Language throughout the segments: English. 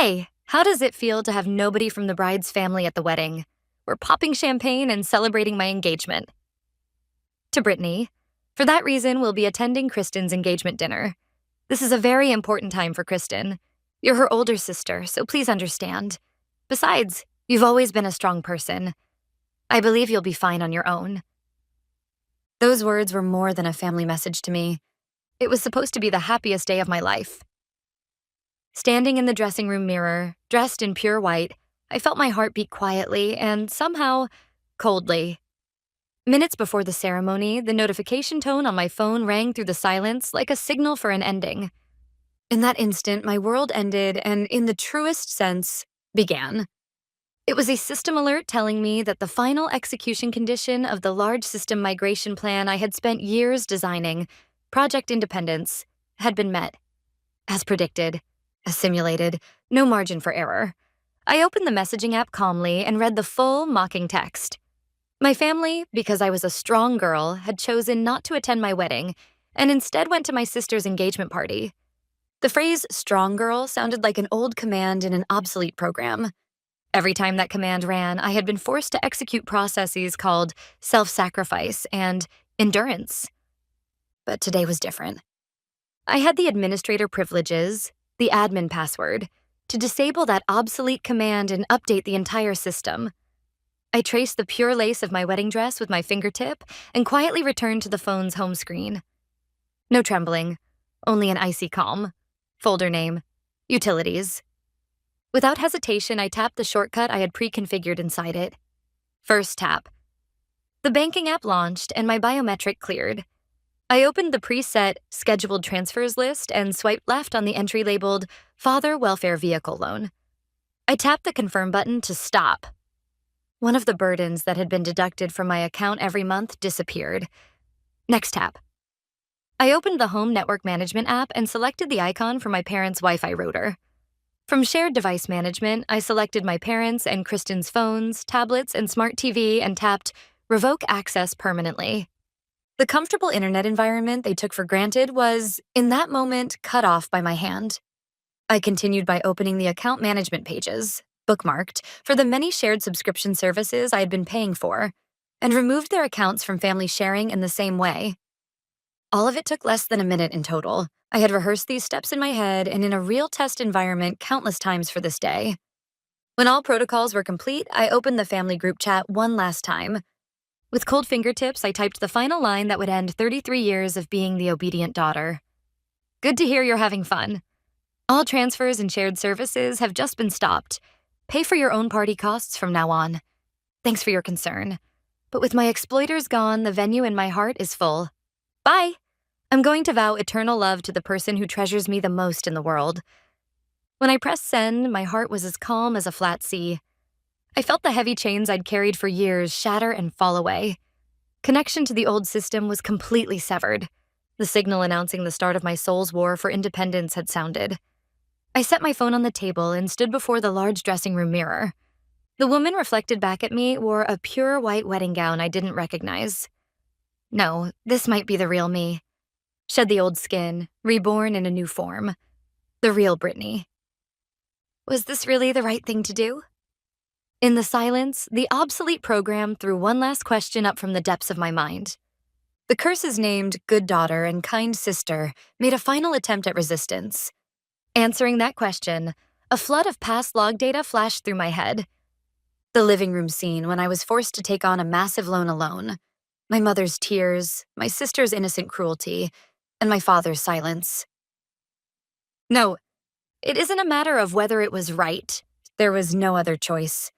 Hey, how does it feel to have nobody from the bride's family at the wedding? We're popping champagne and celebrating my engagement. To Brittany, for that reason, we'll be attending Kristen's engagement dinner. This is a very important time for Kristen. You're her older sister, so please understand. Besides, you've always been a strong person. I believe you'll be fine on your own. Those words were more than a family message to me. It was supposed to be the happiest day of my life. Standing in the dressing room mirror, dressed in pure white, I felt my heart beat quietly and somehow coldly. Minutes before the ceremony, the notification tone on my phone rang through the silence like a signal for an ending. In that instant, my world ended and, in the truest sense, began. It was a system alert telling me that the final execution condition of the large system migration plan I had spent years designing, Project Independence, had been met. As predicted, as simulated, no margin for error. I opened the messaging app calmly and read the full, mocking text. My family, because I was a strong girl, had chosen not to attend my wedding and instead went to my sister's engagement party. The phrase strong girl sounded like an old command in an obsolete program. Every time that command ran, I had been forced to execute processes called self-sacrifice and endurance. But today was different. I had the administrator privileges, the admin password, to disable that obsolete command and update the entire system. I traced the pure lace of my wedding dress with my fingertip and quietly returned to the phone's home screen. No trembling, only an icy calm. Folder name, Utilities. Without hesitation, I tapped the shortcut I had pre-configured inside it. First tap. The banking app launched and my biometric cleared. I opened the preset Scheduled Transfers list and swiped left on the entry labeled Father Welfare Vehicle Loan. I tapped the Confirm button to stop. One of the burdens that had been deducted from my account every month disappeared. Next tap. I opened the Home Network Management app and selected the icon for my parents' Wi-Fi router. From Shared Device Management, I selected my parents' and Kristen's phones, tablets, and smart TV and tapped Revoke Access Permanently. The comfortable internet environment they took for granted was, in that moment, cut off by my hand. I continued by opening the account management pages, bookmarked, for the many shared subscription services I had been paying for, and removed their accounts from family sharing in the same way. All of it took less than a minute in total. I had rehearsed these steps in my head and in a real test environment countless times for this day. When all protocols were complete, I opened the family group chat one last time. With cold fingertips, I typed the final line that would end 33 years of being the obedient daughter. Good to hear you're having fun. All transfers and shared services have just been stopped. Pay for your own party costs from now on. Thanks for your concern. But with my exploiters gone, the venue in my heart is full. Bye! I'm going to vow eternal love to the person who treasures me the most in the world. When I pressed send, my heart was as calm as a flat sea. I felt the heavy chains I'd carried for years shatter and fall away. Connection to the old system was completely severed. The signal announcing the start of my soul's war for independence had sounded. I set my phone on the table and stood before the large dressing room mirror. The woman reflected back at me wore a pure white wedding gown I didn't recognize. No, this might be the real me. Shed the old skin, reborn in a new form. The real Brittany. Was this really the right thing to do? In the silence, the obsolete program threw one last question up from the depths of my mind. The curses named Good Daughter and Kind Sister made a final attempt at resistance. Answering that question, a flood of past log data flashed through my head. The living room scene when I was forced to take on a massive loan alone. My mother's tears, my sister's innocent cruelty, and my father's silence. No, it isn't a matter of whether it was right. There was no other choice.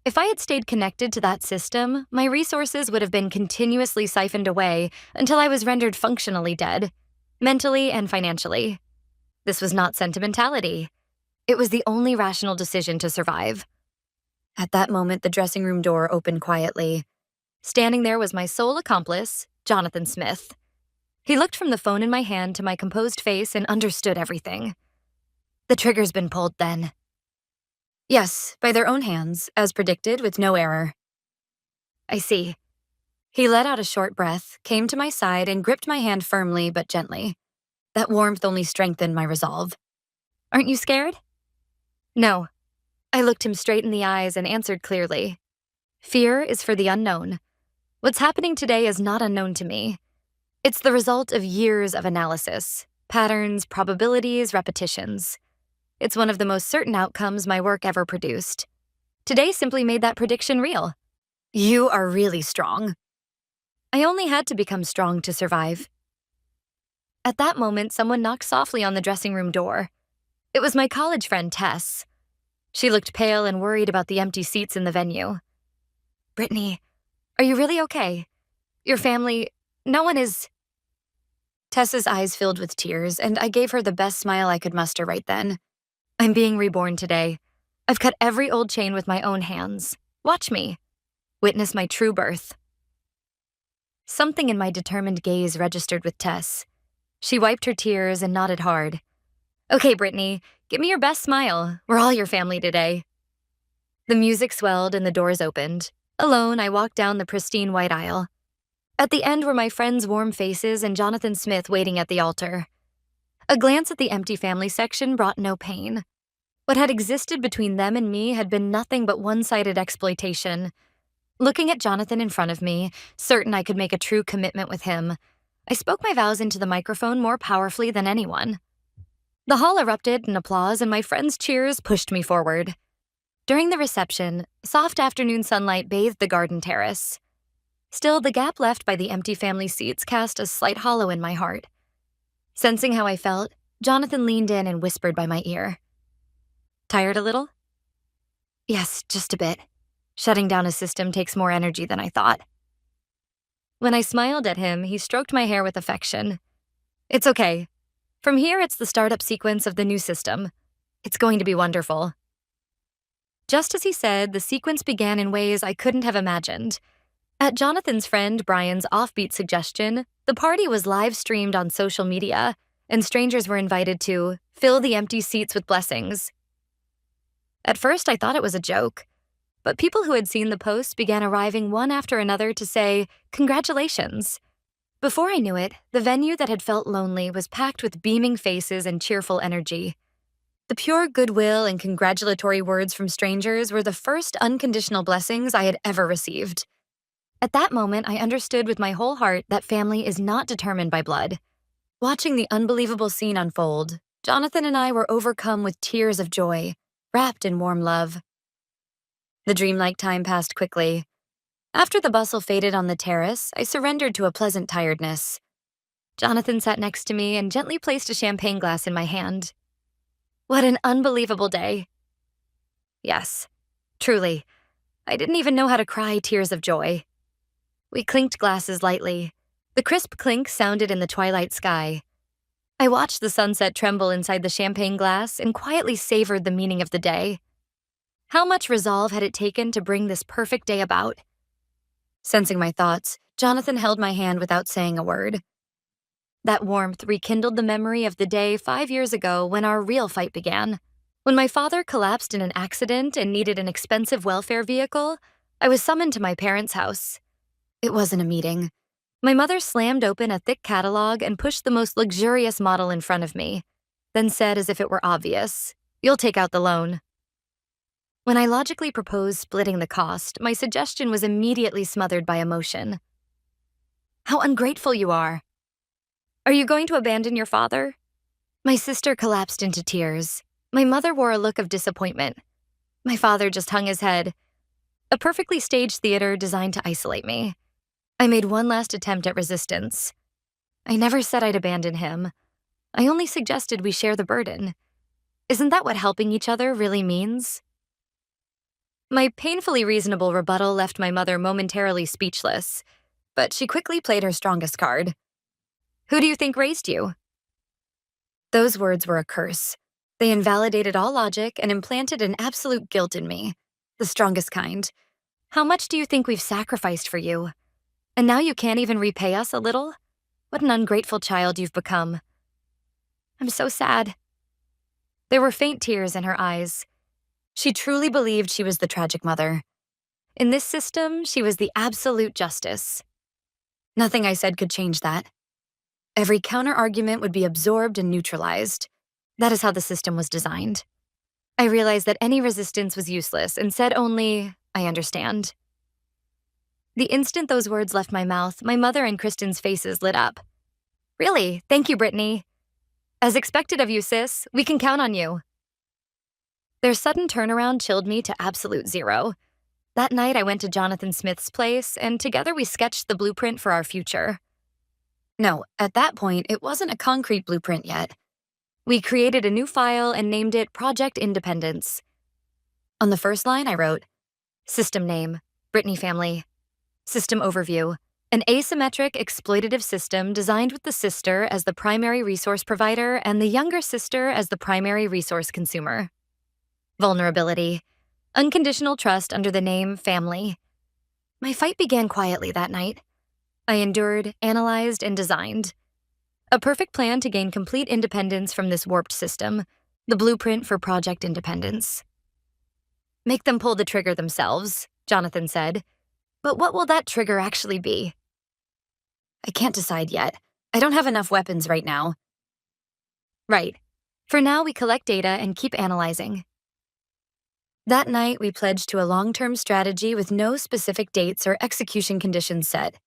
If I had stayed connected to that system, my resources would have been continuously siphoned away until I was rendered functionally dead, mentally and financially. This was not sentimentality. It was the only rational decision to survive. At that moment, the dressing room door opened quietly. Standing there was my sole accomplice, Jonathan Smith. He looked from the phone in my hand to my composed face and understood everything. The trigger's been pulled then. Yes, by their own hands, as predicted, with no error. I see. He let out a short breath, came to my side, and gripped my hand firmly but gently. That warmth only strengthened my resolve. Aren't you scared? No. I looked him straight in the eyes and answered clearly. Fear is for the unknown. What's happening today is not unknown to me. It's the result of years of analysis, patterns, probabilities, repetitions. It's one of the most certain outcomes my work ever produced. Today simply made that prediction real. You are really strong. I only had to become strong to survive. At that moment, someone knocked softly on the dressing room door. It was my college friend, Tess. She looked pale and worried about the empty seats in the venue. Brittany, are you really okay? Your family, no one is... Tess's eyes filled with tears, and I gave her the best smile I could muster right then. I'm being reborn today. I've cut every old chain with my own hands. Watch me. Witness my true birth. Something in my determined gaze registered with Tess. She wiped her tears and nodded hard. Okay, Brittany, give me your best smile. We're all your family today. The music swelled and the doors opened. Alone, I walked down the pristine white aisle. At the end were my friends' warm faces and Jonathan Smith waiting at the altar. A glance at the empty family section brought no pain. What had existed between them and me had been nothing but one-sided exploitation. Looking at Jonathan in front of me, certain I could make a true commitment with him, I spoke my vows into the microphone more powerfully than anyone. The hall erupted in applause and my friends' cheers pushed me forward. During the reception, soft afternoon sunlight bathed the garden terrace. Still, the gap left by the empty family seats cast a slight hollow in my heart. Sensing how I felt, Jonathan leaned in and whispered by my ear. Tired a little? Yes, just a bit. Shutting down a system takes more energy than I thought. When I smiled at him, he stroked my hair with affection. It's okay. From here, it's the startup sequence of the new system. It's going to be wonderful. Just as he said, the sequence began in ways I couldn't have imagined. At Jonathan's friend Brian's offbeat suggestion, the party was live-streamed on social media, and strangers were invited to fill the empty seats with blessings. At first, I thought it was a joke, but people who had seen the posts began arriving one after another to say, "Congratulations." Before I knew it, the venue that had felt lonely was packed with beaming faces and cheerful energy. The pure goodwill and congratulatory words from strangers were the first unconditional blessings I had ever received. At that moment, I understood with my whole heart that family is not determined by blood. Watching the unbelievable scene unfold, Jonathan and I were overcome with tears of joy, wrapped in warm love. The dreamlike time passed quickly. After the bustle faded on the terrace, I surrendered to a pleasant tiredness. Jonathan sat next to me and gently placed a champagne glass in my hand. What an unbelievable day. Yes, truly. I didn't even know how to cry tears of joy. We clinked glasses lightly. The crisp clink sounded in the twilight sky. I watched the sunset tremble inside the champagne glass and quietly savored the meaning of the day. How much resolve had it taken to bring this perfect day about? Sensing my thoughts, Jonathan held my hand without saying a word. That warmth rekindled the memory of the day 5 years ago when our real fight began. When my father collapsed in an accident and needed an expensive welfare vehicle, I was summoned to my parents' house. It wasn't a meeting. My mother slammed open a thick catalog and pushed the most luxurious model in front of me, then said as if it were obvious, "You'll take out the loan." When I logically proposed splitting the cost, my suggestion was immediately smothered by emotion. How ungrateful you are. Are you going to abandon your father? My sister collapsed into tears. My mother wore a look of disappointment. My father just hung his head. A perfectly staged theater designed to isolate me. I made one last attempt at resistance. I never said I'd abandon him. I only suggested we share the burden. Isn't that what helping each other really means? My painfully reasonable rebuttal left my mother momentarily speechless, but she quickly played her strongest card. Who do you think raised you? Those words were a curse. They invalidated all logic and implanted an absolute guilt in me, the strongest kind. How much do you think we've sacrificed for you? And now you can't even repay us a little? What an ungrateful child you've become. I'm so sad. There were faint tears in her eyes. She truly believed she was the tragic mother. In this system, she was the absolute justice. Nothing I said could change that. Every counter-argument would be absorbed and neutralized. That is how the system was designed. I realized that any resistance was useless and said only, "I understand." The instant those words left my mouth, my mother and Kristen's faces lit up. "Really? Thank you, Brittany. As expected of you, sis. We can count on you." Their sudden turnaround chilled me to absolute zero. That night, I went to Jonathan Smith's place, and together we sketched the blueprint for our future. No, at that point, it wasn't a concrete blueprint yet. We created a new file and named it Project Independence. On the first line, I wrote, "System name, Brittany family. System overview, an asymmetric exploitative system designed with the sister as the primary resource provider and the younger sister as the primary resource consumer. Vulnerability, unconditional trust under the name family." My fight began quietly that night. I endured, analyzed, and designed. A perfect plan to gain complete independence from this warped system, the blueprint for Project Independence. "Make them pull the trigger themselves," Jonathan said. "But what will that trigger actually be?" "I can't decide yet. I don't have enough weapons right now." "Right. For now, we collect data and keep analyzing." That night, we pledged to a long-term strategy with no specific dates or execution conditions set.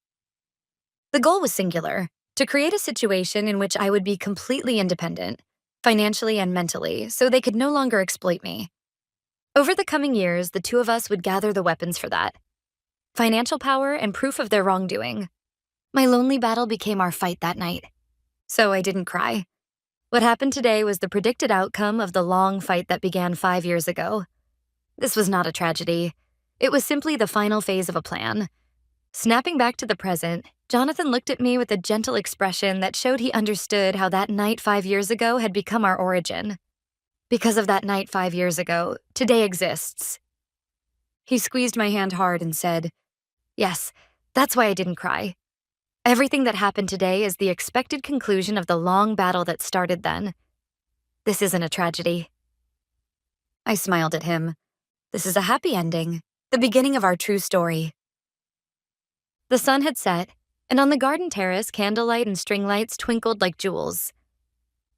The goal was singular: to create a situation in which I would be completely independent, financially and mentally, so they could no longer exploit me. Over the coming years, the two of us would gather the weapons for that: financial power and proof of their wrongdoing. My lonely battle became our fight that night. So I didn't cry. What happened today was the predicted outcome of the long fight that began 5 years ago. This was not a tragedy. It was simply the final phase of a plan. Snapping back to the present, Jonathan looked at me with a gentle expression that showed he understood how that night 5 years ago had become our origin. Because of that night 5 years ago, today exists. He squeezed my hand hard and said, "Yes, that's why I didn't cry. Everything that happened today is the expected conclusion of the long battle that started then. This isn't a tragedy." I smiled at him. This is a happy ending, the beginning of our true story. The sun had set, and on the garden terrace, candlelight and string lights twinkled like jewels.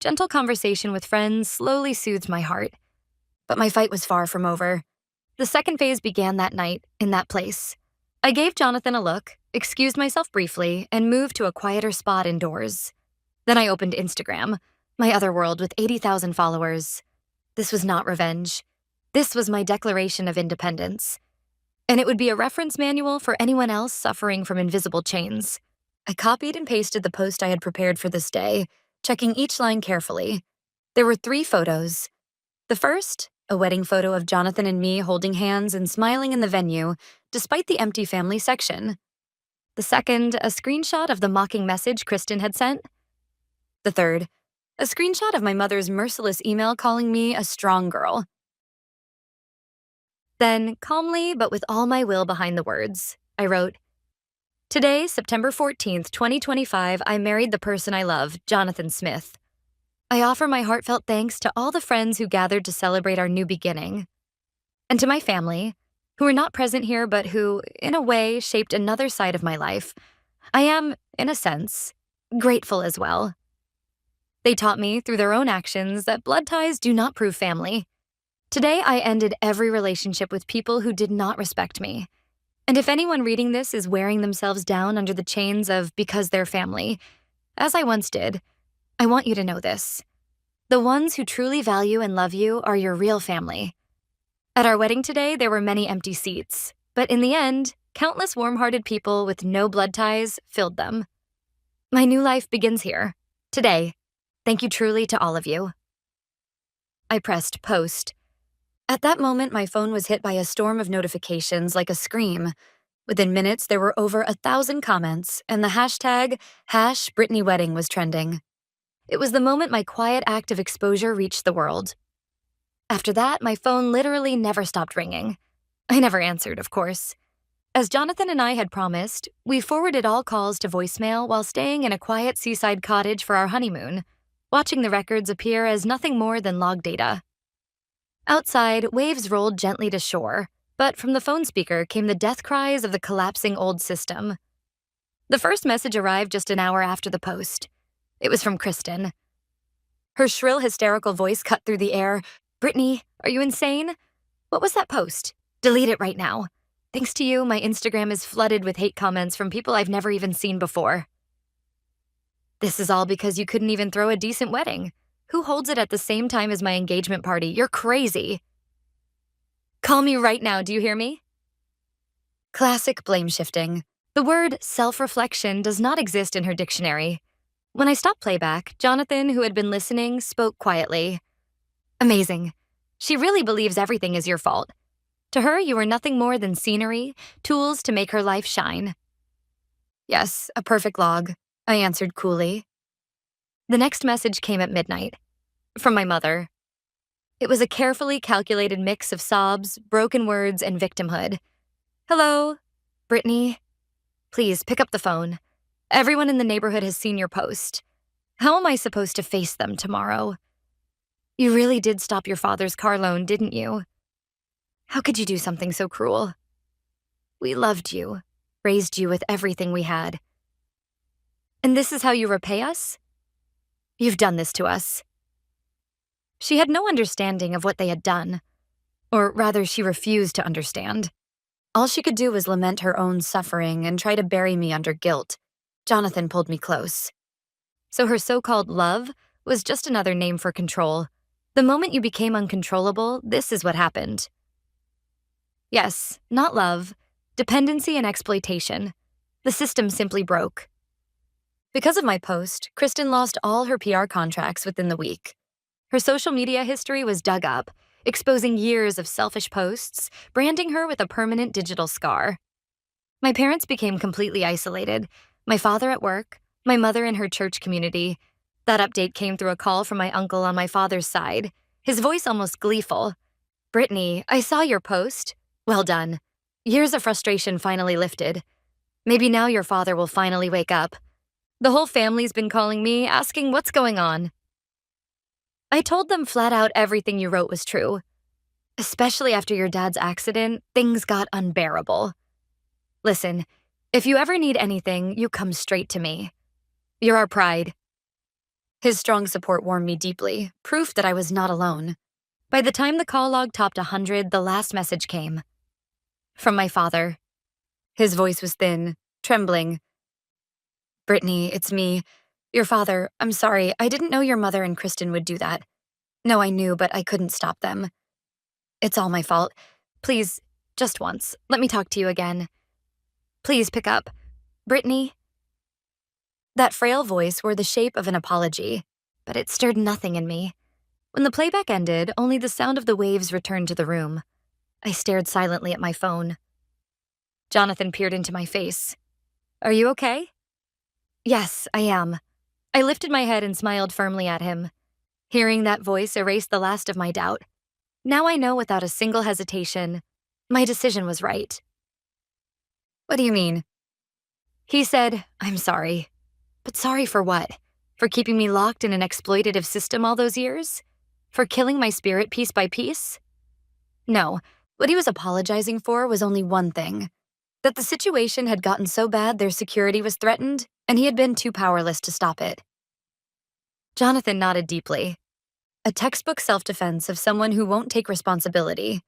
Gentle conversation with friends slowly soothed my heart. But my fight was far from over. The second phase began that night, in that place. I gave Jonathan a look, excused myself briefly, and moved to a quieter spot indoors. Then I opened Instagram, my other world with 80,000 followers. This was not revenge. This was my declaration of independence. And it would be a reference manual for anyone else suffering from invisible chains. I copied and pasted the post I had prepared for this day, checking each line carefully. There were 3 photos. The first, a wedding photo of Jonathan and me holding hands and smiling in the venue, despite the empty family section. The second, a screenshot of the mocking message Kristen had sent. The third, a screenshot of my mother's merciless email calling me a strong girl. Then, calmly but with all my will behind the words, I wrote, "Today, September 14th, 2025, I married the person I love, Jonathan Smith. I offer my heartfelt thanks to all the friends who gathered to celebrate our new beginning. And to my family, who are not present here but who, in a way, shaped another side of my life. I am, in a sense, grateful as well. They taught me, through their own actions, that blood ties do not prove family. Today, I ended every relationship with people who did not respect me. And if anyone reading this is wearing themselves down under the chains of because they're family, as I once did, I want you to know this. The ones who truly value and love you are your real family. At our wedding today, there were many empty seats, but in the end, countless warm-hearted people with no blood ties filled them. My new life begins here, today. Thank you truly to all of you." I pressed post. At that moment, my phone was hit by a storm of notifications like a scream. Within minutes, there were over 1,000 comments, and the hashtag #BrittanyWedding was trending. It was the moment my quiet act of exposure reached the world. After that, my phone literally never stopped ringing. I never answered, of course. As Jonathan and I had promised, we forwarded all calls to voicemail while staying in a quiet seaside cottage for our honeymoon, watching the records appear as nothing more than log data. Outside, waves rolled gently to shore, but from the phone speaker came the death cries of the collapsing old system. The first message arrived just an hour after the post. It was from Kristen. Her shrill, hysterical voice cut through the air. "Brittany, Are you insane? What was that post? Delete it right now. Thanks to you, my Instagram is flooded with hate comments from people I've never even seen before. This is all because you couldn't even throw a decent wedding. Who holds it at the same time as my engagement party? You're crazy. Call me right now, do you hear me? Classic blame shifting. The word self-reflection does not exist in her dictionary. When I stopped playback, Jonathan, who had been listening, spoke quietly. Amazing. She really believes everything is your fault. To her, you were nothing more than scenery, tools to make her life shine. Yes, a perfect log, I answered coolly. The next message came at midnight, from my mother. It was a carefully calculated mix of sobs, broken words, and victimhood. Hello, Brittany. Please pick up the phone. Everyone in the neighborhood has seen your post. How am I supposed to face them tomorrow? You really did stop your father's car loan, didn't you? How could you do something so cruel? We loved you, raised you with everything we had. And this is how you repay us? You've done this to us. She had no understanding of what they had done. Or rather, she refused to understand. All she could do was lament her own suffering and try to bury me under guilt. Jonathan pulled me close. So her so-called love was just another name for control. The moment you became uncontrollable, this is what happened. Yes, not love, dependency and exploitation. The system simply broke. Because of my post, Kristen lost all her PR contracts within the week. Her social media history was dug up, exposing years of selfish posts, branding her with a permanent digital scar. My parents became completely isolated, my father at work, my mother in her church community. That update came through a call from my uncle on my father's side, his voice almost gleeful. Brittany, I saw your post. Well done. Years of frustration finally lifted. Maybe now your father will finally wake up. The whole family's been calling me, asking what's going on. I told them flat out everything you wrote was true. Especially after your dad's accident, things got unbearable. Listen, if you ever need anything, you come straight to me. You're our pride. His strong support warmed me deeply, proof that I was not alone. By the time the call log topped 100, the last message came. From my father. His voice was thin, trembling. Brittany, it's me. Your father, I'm sorry, I didn't know your mother and Kristen would do that. No, I knew, but I couldn't stop them. It's all my fault. Please, just once, let me talk to you again. Please pick up. Brittany? That frail voice wore the shape of an apology, but it stirred nothing in me. When the playback ended, only the sound of the waves returned to the room. I stared silently at my phone. Jonathan peered into my face. Are you okay? Yes, I am. I lifted my head and smiled firmly at him. Hearing that voice erased the last of my doubt. Now I know without a single hesitation, my decision was right. What do you mean? He said, I'm sorry. But sorry for what? For keeping me locked in an exploitative system all those years? For killing my spirit piece by piece? No, what he was apologizing for was only one thing. That the situation had gotten so bad their security was threatened, and he had been too powerless to stop it. Jonathan nodded deeply. A textbook self-defense of someone who won't take responsibility.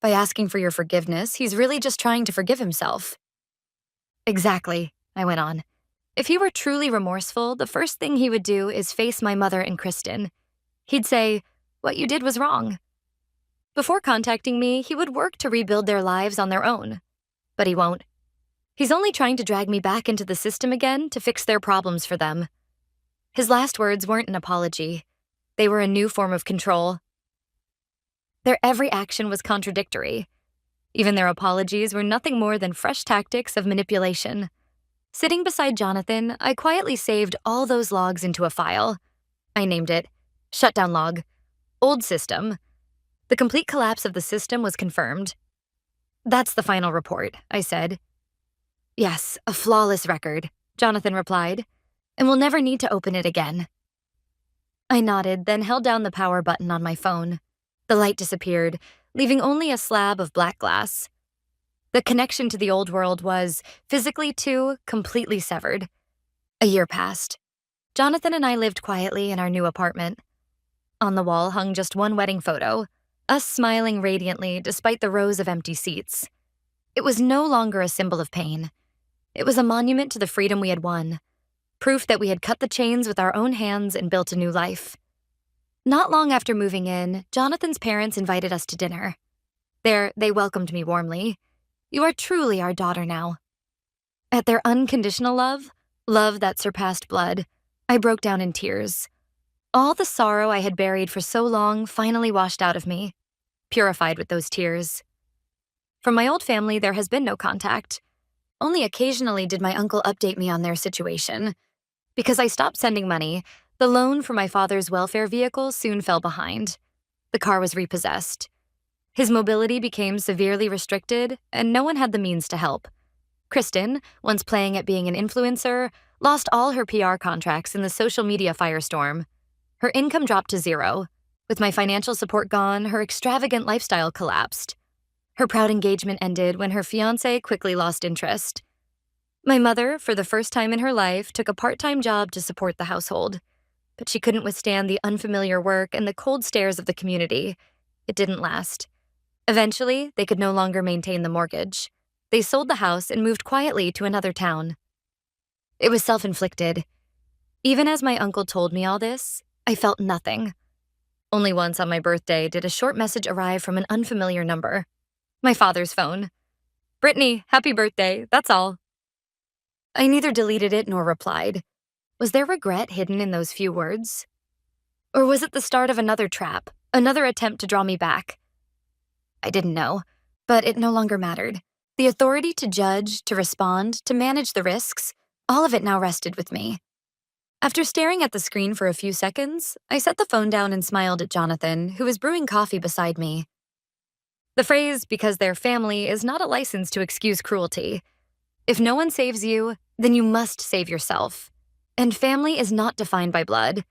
By asking for your forgiveness, he's really just trying to forgive himself. Exactly, I went on. If he were truly remorseful, the first thing he would do is face my mother and Kristen. He'd say, what you did was wrong. Before contacting me, he would work to rebuild their lives on their own. But he won't. He's only trying to drag me back into the system again to fix their problems for them. His last words weren't an apology. They were a new form of control. Their every action was contradictory. Even their apologies were nothing more than fresh tactics of manipulation. Sitting beside Jonathan, I quietly saved all those logs into a file. I named it Shutdown Log. Old system. The complete collapse of the system was confirmed. That's the final report, I said. Yes, a flawless record, Jonathan replied, and we'll never need to open it again. I nodded, then held down the power button on my phone. The light disappeared, leaving only a slab of black glass. The connection to the old world was, physically too, completely severed. A year passed. Jonathan and I lived quietly in our new apartment. On the wall hung just one wedding photo, us smiling radiantly despite the rows of empty seats. It was no longer a symbol of pain. It was a monument to the freedom we had won, proof that we had cut the chains with our own hands and built a new life. Not long after moving in, Jonathan's parents invited us to dinner. There, they welcomed me warmly. "You are truly our daughter now." At their unconditional love that surpassed blood, I broke down in tears. All the sorrow I had buried for so long finally washed out of me, purified with those tears. From my old family, there has been no contact. Only occasionally did my uncle update me on their situation. Because I stopped sending money, the loan for my father's welfare vehicle soon fell behind. The car was repossessed. His mobility became severely restricted, and no one had the means to help. Kristen, once playing at being an influencer, lost all her PR contracts in the social media firestorm. Her income dropped to zero. With my financial support gone, her extravagant lifestyle collapsed. Her proud engagement ended when her fiancé quickly lost interest. My mother, for the first time in her life, took a part-time job to support the household. But she couldn't withstand the unfamiliar work and the cold stares of the community. It didn't last. Eventually, they could no longer maintain the mortgage. They sold the house and moved quietly to another town. It was self-inflicted. Even as my uncle told me all this, I felt nothing. Only once on my birthday did a short message arrive from an unfamiliar number. My father's phone. "Brittany, happy birthday, that's all." I neither deleted it nor replied. Was there regret hidden in those few words? Or was it the start of another trap, another attempt to draw me back? I didn't know, but it no longer mattered. The authority to judge, to respond, to manage the risks, all of it now rested with me. After staring at the screen for a few seconds, I set the phone down and smiled at Jonathan, who was brewing coffee beside me. The phrase, "because they're family," is not a license to excuse cruelty. If no one saves you, then you must save yourself. And family is not defined by blood.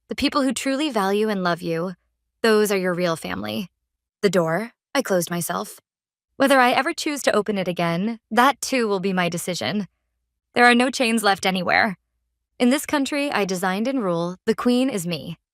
The people who truly value and love you, those are your real family. The door, I closed myself. Whether I ever choose to open it again, that too will be my decision. There are no chains left anywhere. In this country I designed and rule, the queen is me.